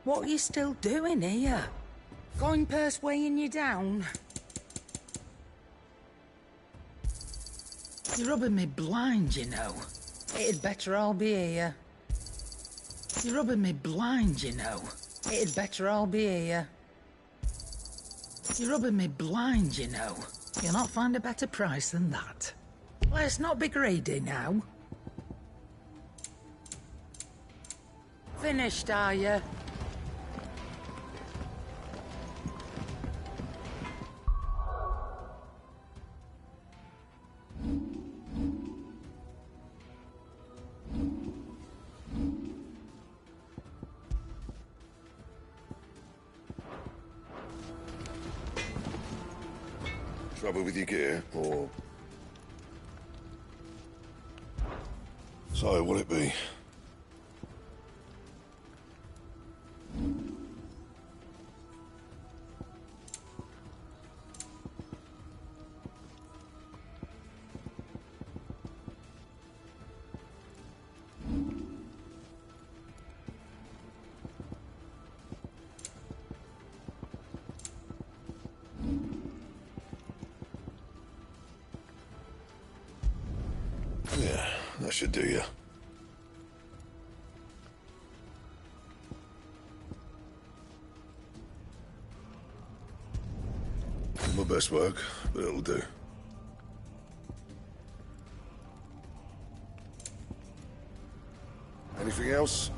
What are you still doing here? Coin purse weighing you down? You're rubbing me blind, you know. It'd better all be here. You're rubbing me blind, you know. It'd better all be here. You're rubbing me blind, you know. You'll not find a better price than that. Let's not be greedy now. Finished, are you? Trouble with your gear, or... So, what'll it be? Yeah, that should do you. My best work, but it'll do. Anything else?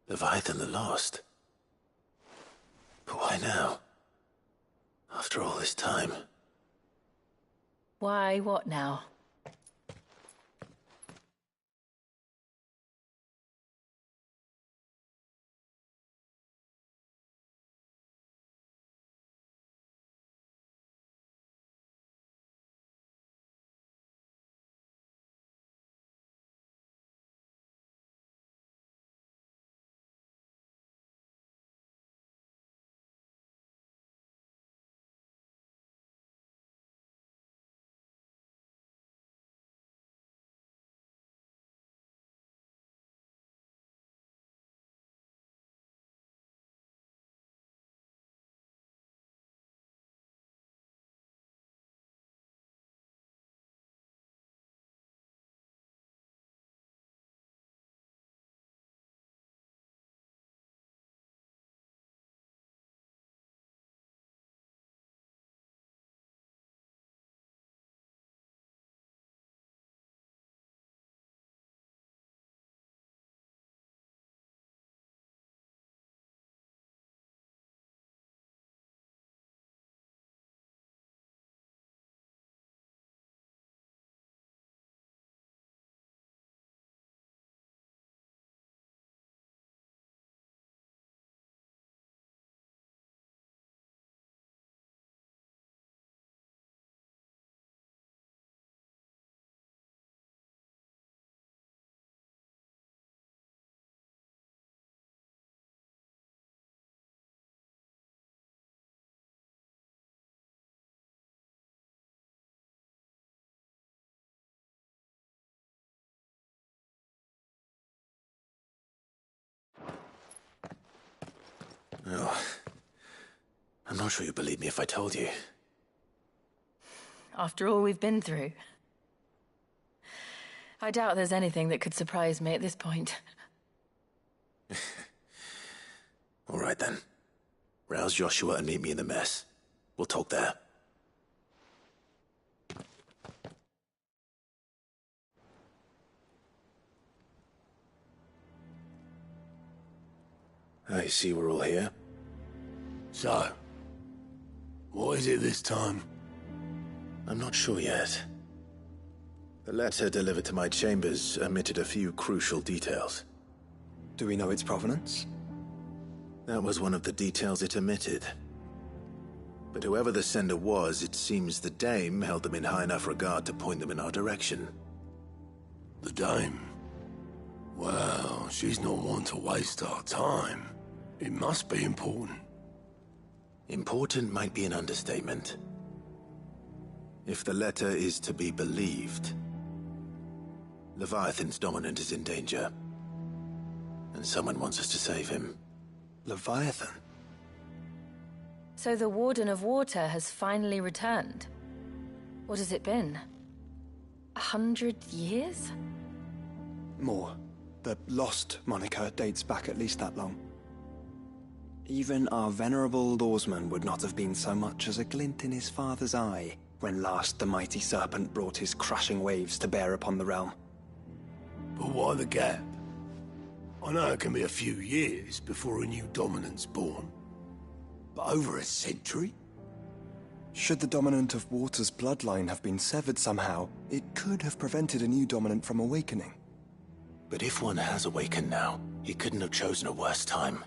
Leviathan the Lost. But why now? After all this time. Why, what now? I'm not sure you'd believe me if I told you. After all we've been through. I doubt there's anything that could surprise me at this point. All right then. Rouse Joshua and meet me in the mess. We'll talk there. I see we're all here. So, what is it this time? I'm not sure yet. The letter delivered to my chambers omitted a few crucial details. Do we know its provenance? That was one of the details it omitted. But whoever the sender was, it seems the dame held them in high enough regard to point them in our direction. The dame? Well, she's not one to waste our time. It must be important. Important might be an understatement. If the letter is to be believed, Leviathan's dominant is in danger. And someone wants us to save him. Leviathan? So the Warden of Water has finally returned. What has it been? 100 years? More. The Lost moniker dates back at least that long. Even our venerable lawsman would not have been so much as a glint in his father's eye when last the mighty serpent brought his crushing waves to bear upon the realm. But why the gap? I know it can be a few years before a new dominant's born. But over a century? Should the dominant of Water's bloodline have been severed somehow, it could have prevented a new dominant from awakening. But if one has awakened now, he couldn't have chosen a worse time.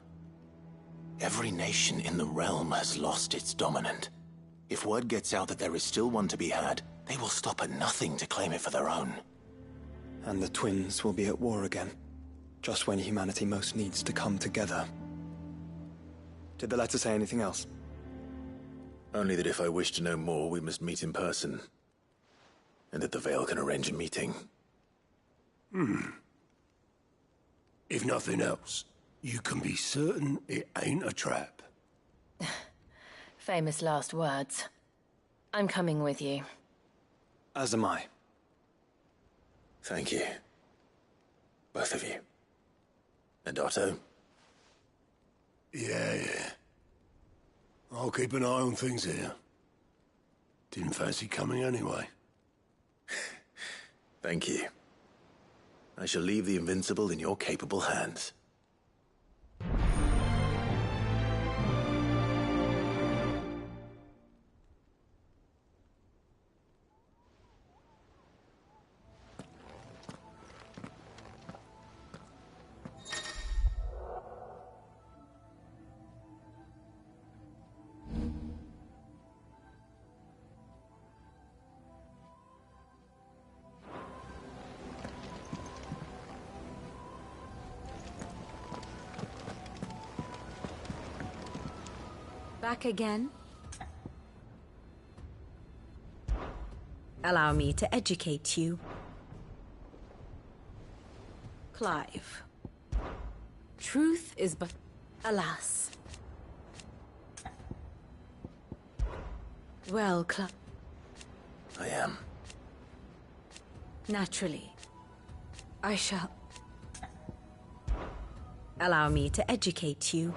Every nation in the realm has lost its dominant. If word gets out that there is still one to be had, they will stop at nothing to claim it for their own. And the twins will be at war again, just when humanity most needs to come together. Did the letter say anything else? Only that if I wish to know more, we must meet in person. And that the Veil can arrange a meeting. If nothing else, you can be certain it ain't a trap. Famous last words. I'm coming with you. As am I. Thank you. Both of you. And Otto? Yeah. I'll keep an eye on things here. Didn't fancy coming anyway. Thank you. I shall leave the Invincible in your capable hands. Back again? Allow me to educate you. Clive. Truth is but... Alas. Well, Clive... I am. Naturally. I shall... Allow me to educate you.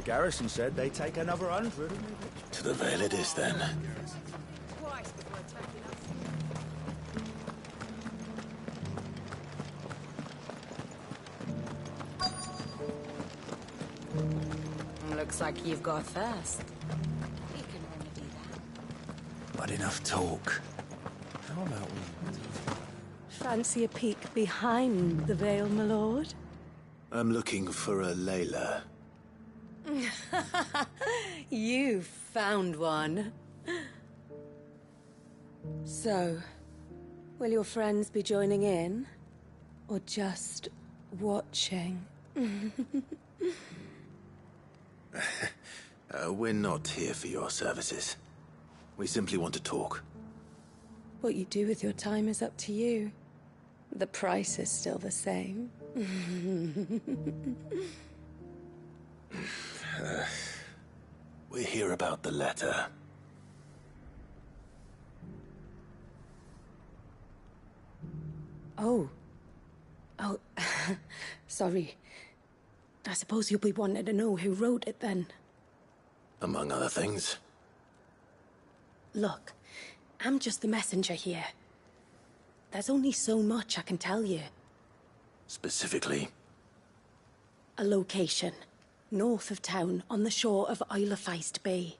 garrison said they take another 100. To the Vale it is, then. Looks like you've got thirst. We can remedy that. But enough talk. How about we... Fancy a peek behind the veil, my lord? I'm looking for a Layla. You found one. So, will your friends be joining in? Or just watching? We're not here for your services. We simply want to talk. What you do with your time is up to you. The price is still the same. We're here about the letter. Oh. Sorry. I suppose you'll be wanting to know who wrote it then. Among other things. Look, I'm just the messenger here. There's only so much I can tell you. Specifically? A location. North of town, on the shore of Isle of Feist Bay.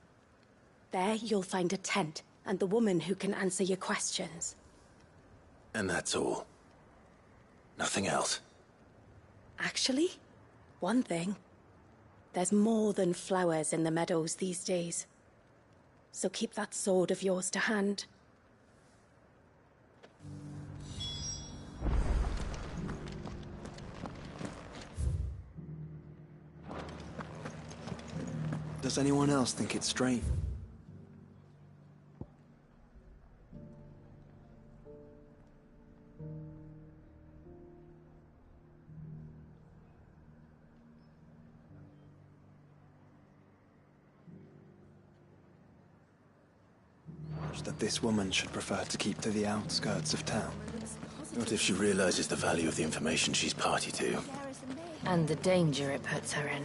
There you'll find a tent, and the woman who can answer your questions. And that's all? Nothing else? Actually, one thing. There's more than flowers in the meadows these days. So keep that sword of yours to hand. Does anyone else think it's strange? That this woman should prefer to keep to the outskirts of town. What if she realizes the value of the information she's party to? And the danger it puts her in.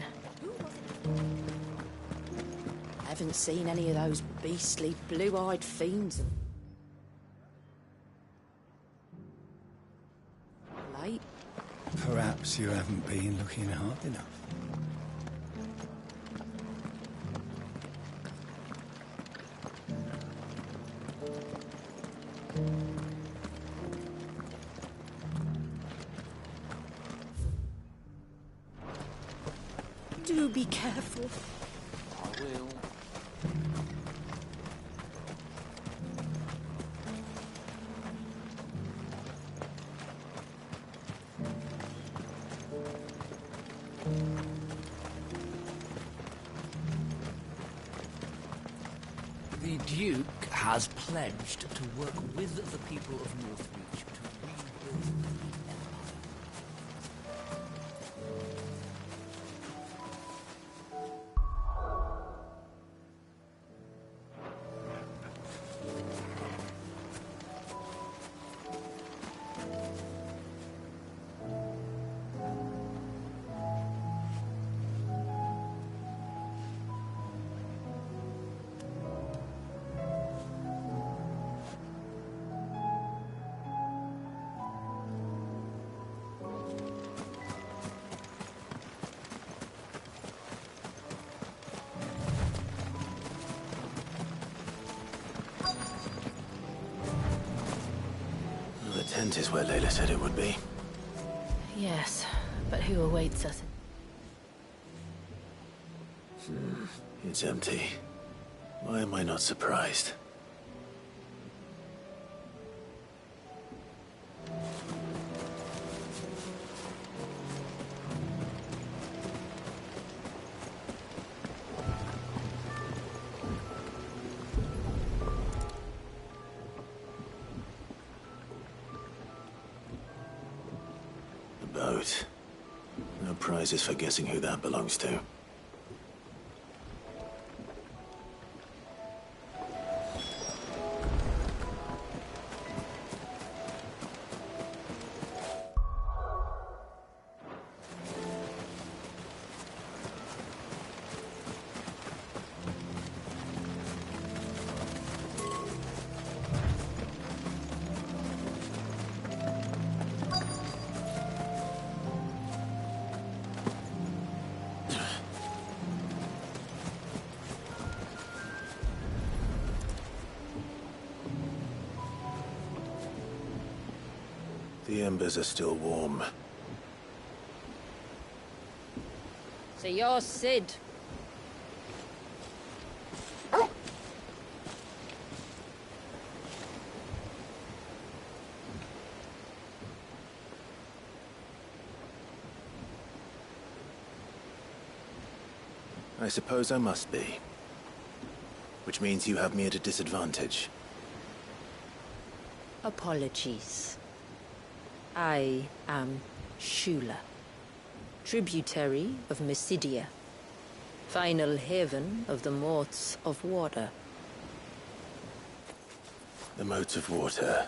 Haven't seen any of those beastly blue-eyed fiends. Late? Perhaps you haven't been looking hard enough. Do be careful. I will. The Duke has pledged to work with the people of Northreach to rebuild the Empire. The tent is where Layla said it would be. Yes, but who awaits us? It's empty. Why am I not surprised? The boat. No prizes for guessing who that belongs to. The embers are still warm. So you're Sid. I suppose I must be. Which means you have me at a disadvantage. Apologies. I am Shula, tributary of Mysidia, final haven of the Moats of Water. The Moats of Water.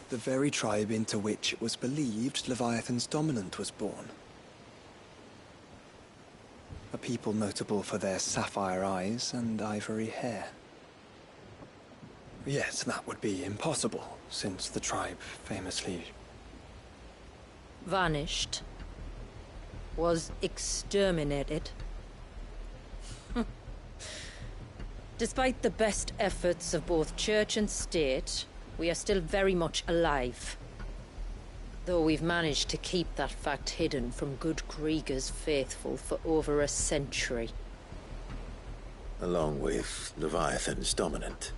The very tribe into which it was believed Leviathan's dominant was born. A people notable for their sapphire eyes and ivory hair. Yes, that would be impossible, since the tribe famously... vanished. Was exterminated. Despite the best efforts of both church and state, we are still very much alive. Though we've managed to keep that fact hidden from good Krieger's faithful for over a century. Along with Leviathan's dominant.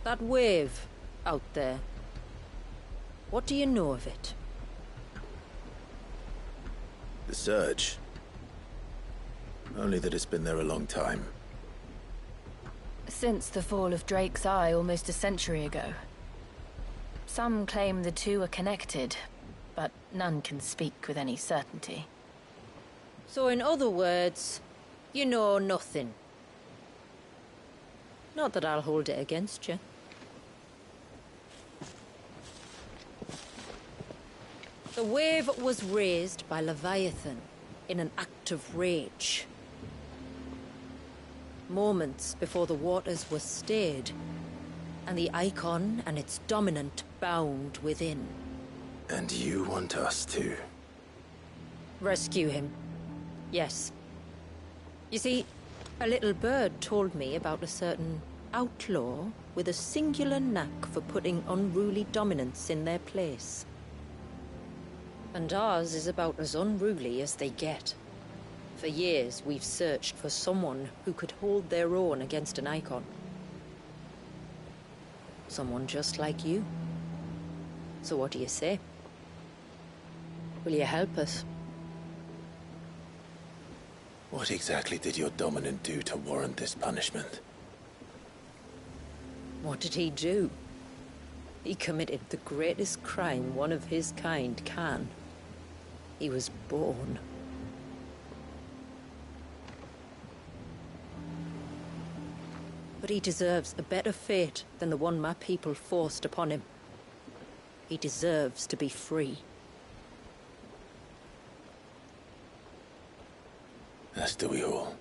That wave out there. What do you know of it? The Surge. Only that it's been there a long time. Since the fall of Drake's Eye almost a century ago. Some claim the two are connected, but none can speak with any certainty. So in other words, you know nothing. Not that I'll hold it against you. The wave was raised by Leviathan in an act of rage. Moments before the waters were stayed, and the icon and its dominant bound within. And you want us to? Rescue him. Yes. You see, a little bird told me about a certain outlaw with a singular knack for putting unruly dominants in their place. And ours is about as unruly as they get. For years, we've searched for someone who could hold their own against an icon. Someone just like you. So what do you say? Will you help us? What exactly did your dominant do to warrant this punishment? What did he do? He committed the greatest crime one of his kind can. He was born. But he deserves a better fate than the one my people forced upon him. He deserves to be free. As do we all.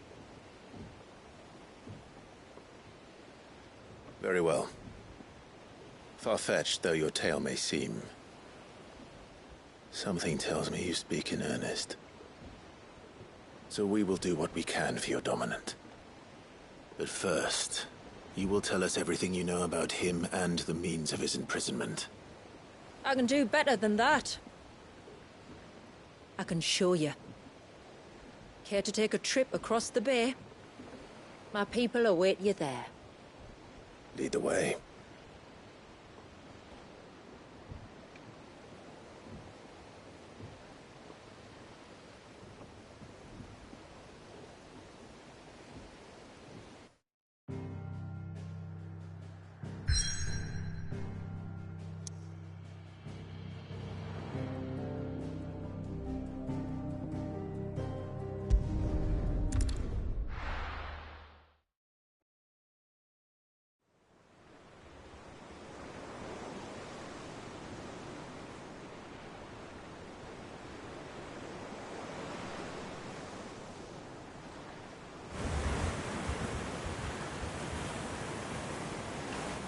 Very well. Far-fetched though your tale may seem, something tells me you speak in earnest. So we will do what we can for your dominant. But first, you will tell us everything you know about him and the means of his imprisonment. I can do better than that. I can show you. Care to take a trip across the bay? My people await you there. Lead the way.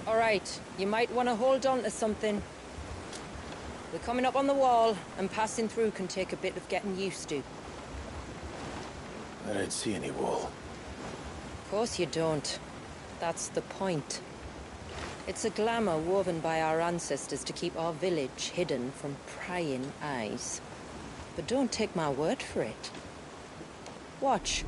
All right, you might want to hold on to something. We're coming up on the wall, and passing through can take a bit of getting used to. I don't see any wall. Of course you don't. That's the point. It's a glamour woven by our ancestors to keep our village hidden from prying eyes. But don't take my word for it. Watch.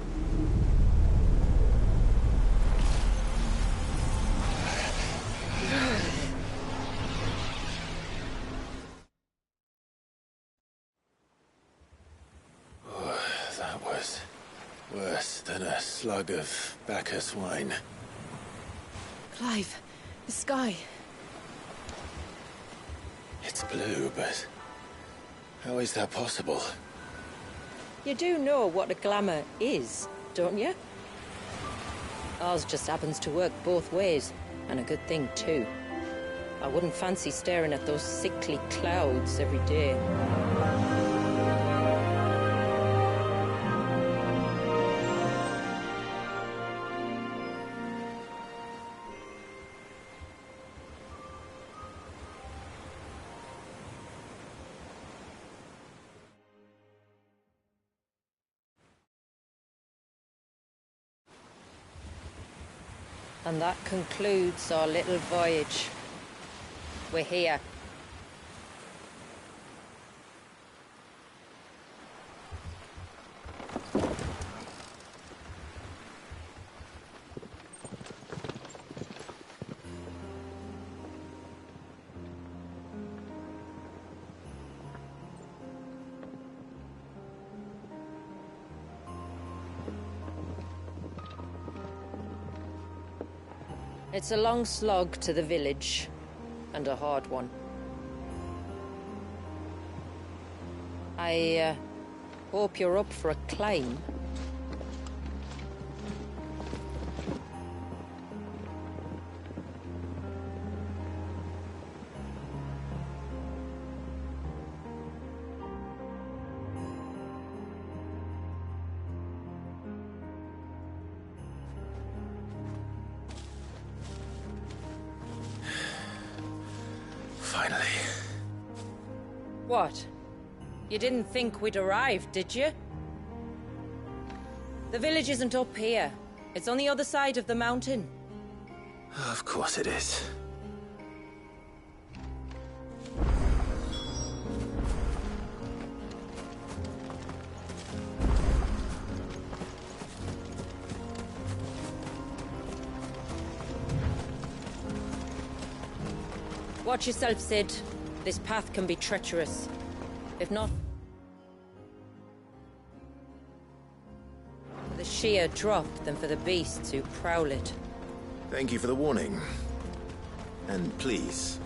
That was worse than a slug of Bacchus wine. Clive, the sky. It's blue, but how is that possible? You do know what a glamour is, don't you? Ours just happens to work both ways, and a good thing too. I wouldn't fancy staring at those sickly clouds every day. And that concludes our little voyage. We're here. It's a long slog to the village, and a hard one. I hope you're up for a climb. Finally. What? You didn't think we'd arrived, did you? The village isn't up here. It's on the other side of the mountain. Of course it is. Watch yourself, Sid. This path can be treacherous. If not for the sheer drop, than for the beasts who prowl it. Thank you for the warning. And please,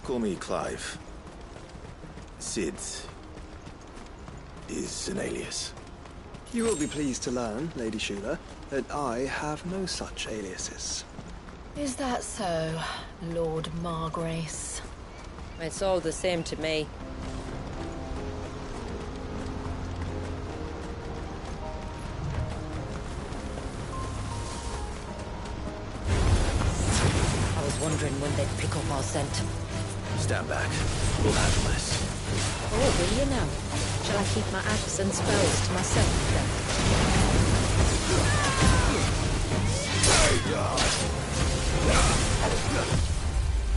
call me Clive. Sid is an alias. You will be pleased to learn, Lady Shula, that I have no such aliases. Is that so, Lord Margrace? It's all the same to me. I was wondering when they'd pick up our scent. Stand back. We'll handle this. Oh, will you now? Shall I keep my axe and spells to myself then?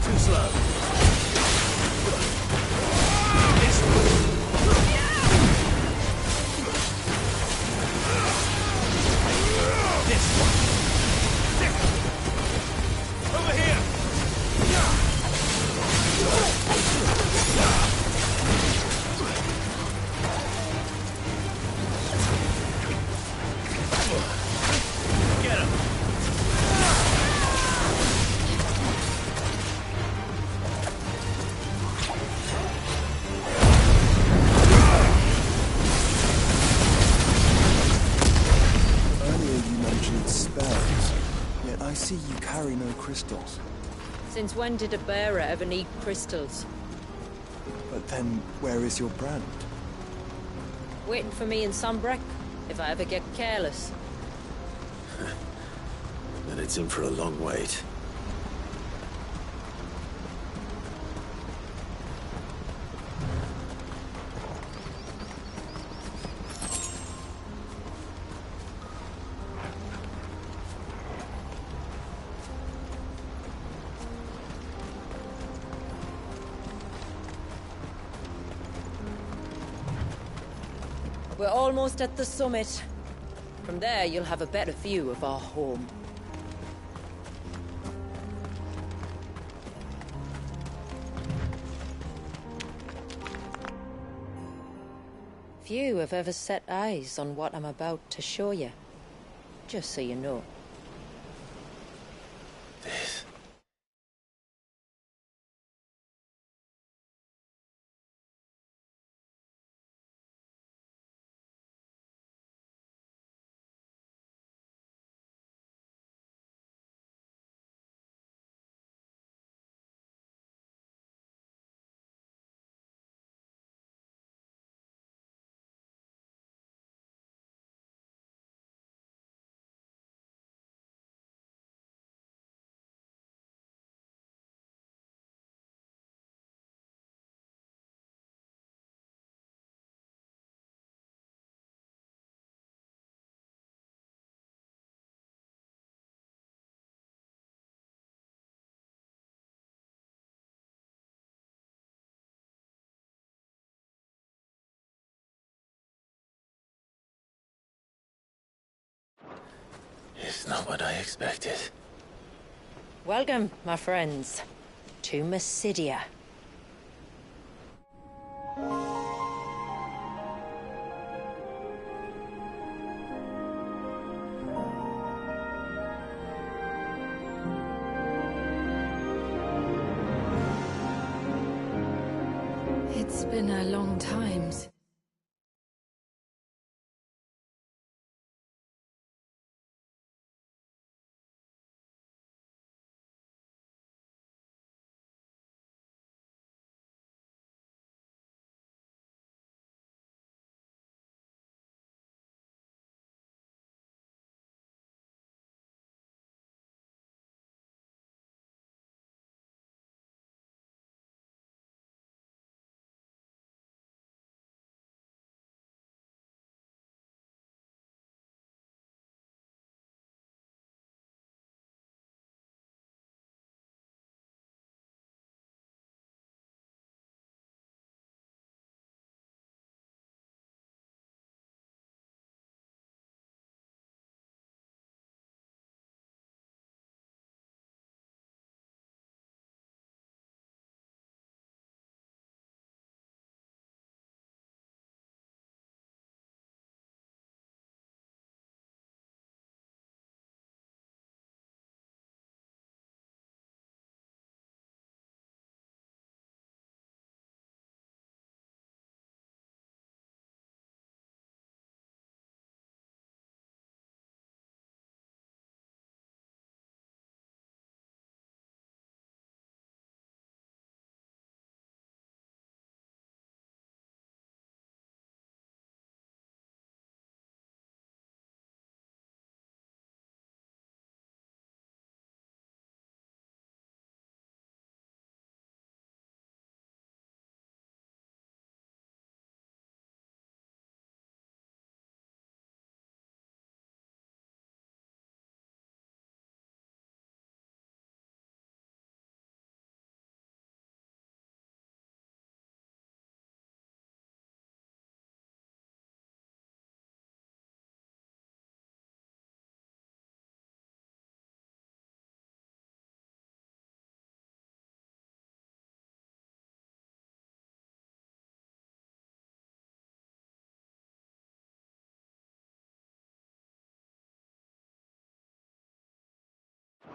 Too slow. This one. Over here. Get him. I see you carry no crystals. Since when did a bearer ever need crystals? But then, where is your brand? Waiting for me in Sunbreck, if I ever get careless. Then it's in for a long wait. We're almost at the summit. From there, you'll have a better view of our home. Few have ever set eyes on what I'm about to show you. Just so you know. This... It's not what I expected. Welcome, my friends, to Mysidia. It's been a long time.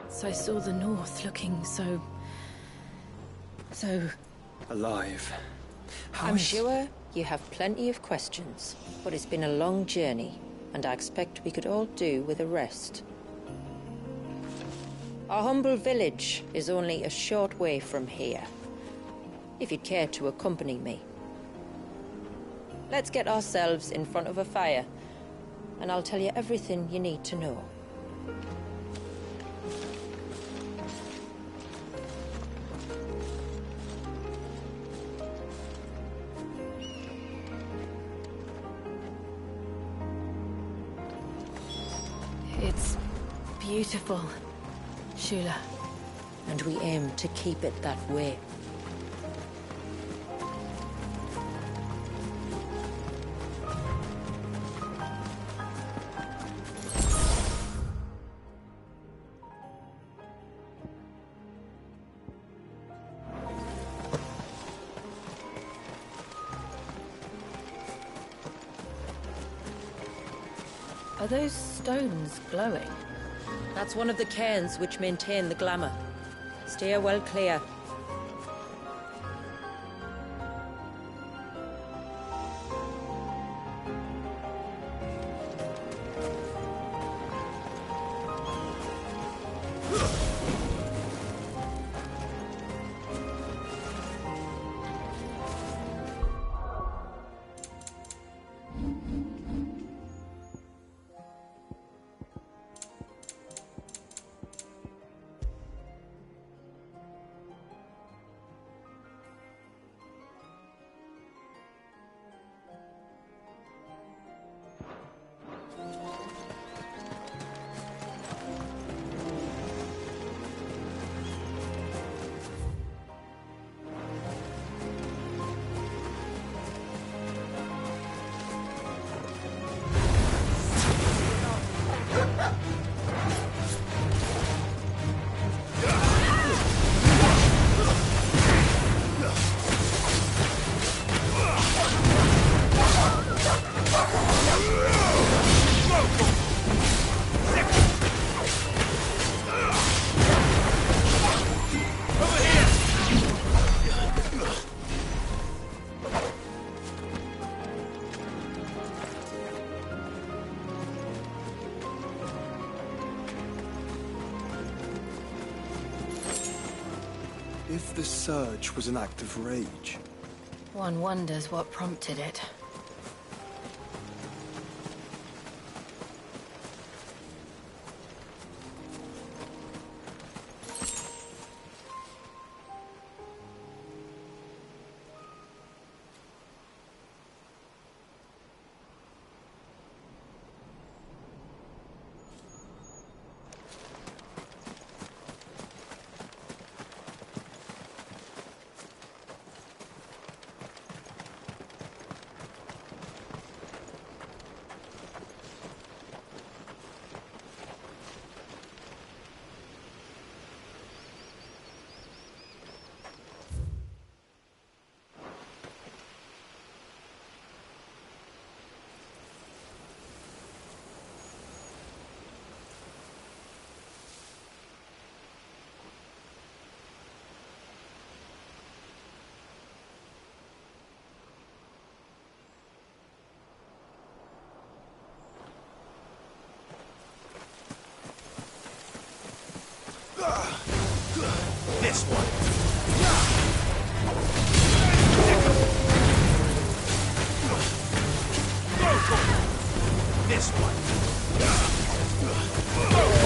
So I saw the North looking so... alive. I'm sure you have plenty of questions, but it's been a long journey, and I expect we could all do with a rest. Our humble village is only a short way from here, if you'd care to accompany me. Let's get ourselves in front of a fire, and I'll tell you everything you need to know. It's beautiful, Shula. And we aim to keep it that way. Are those stones glowing? That's one of the cairns which maintain the glamour. Steer well clear. If the surge was an act of rage... One wonders what prompted it. This one. This one.